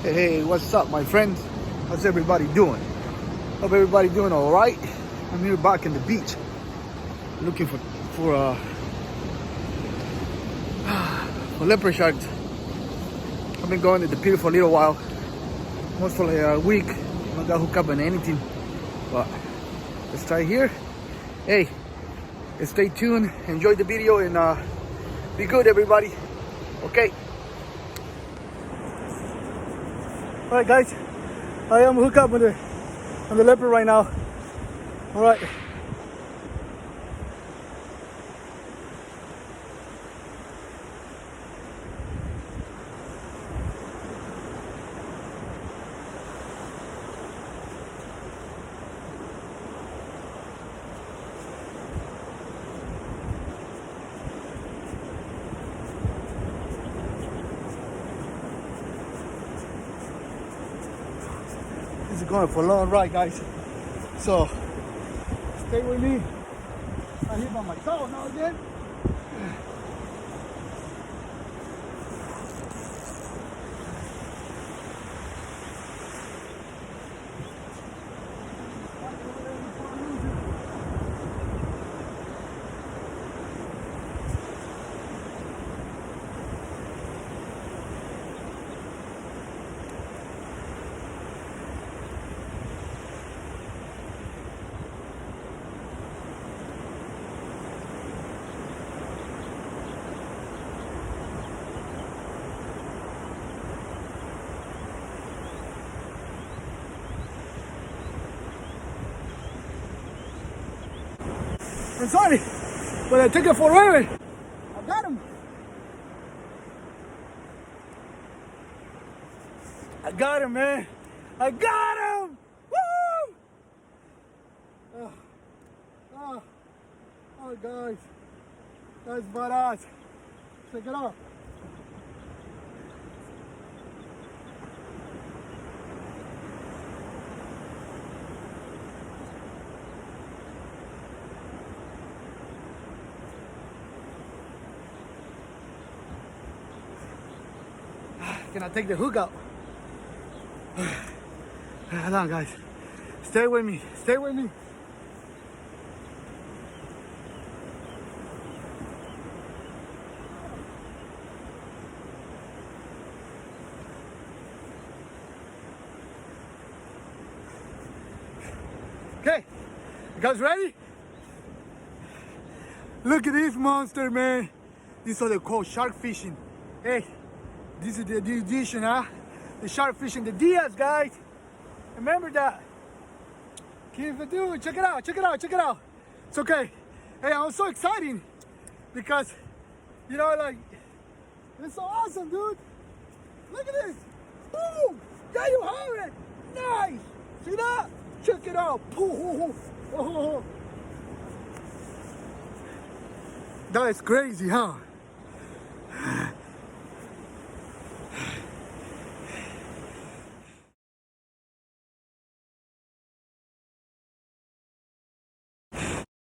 Hey, what's up, my friends? How's everybody doing? Hope everybody doing all right. I'm here back in the beach, looking for leopard sharks. I've been going to the pier for a little while, almost for like a week. I don't got hooked up on anything, but let's try here. Hey, stay tuned, enjoy the video, and be good, everybody. Okay. All right, guys, I am hooked up on the leopard right now. All right. This is going for a long ride, guys. So stay with me. I hit on my toe now again. I'm sorry, but I took it forever. I got him. I got him, man. I got him! Woo! Oh, guys. That's badass. Check it out. Can I take the hook out? Hold on, guys. Stay with me. Stay with me. Okay, you guys ready? Look at this monster, man. This is what they call shark fishing. Hey. This is the edition, huh? The shark fishing, the Diaz, guys. Remember that. Keep it doing. Check it out. Check it out. Check it out. It's okay. Hey, I'm so excited because, you know, like, it's so awesome, dude. Look at this. Boom. There you have it. Nice. See that? Check it out. Oh. That is crazy, huh?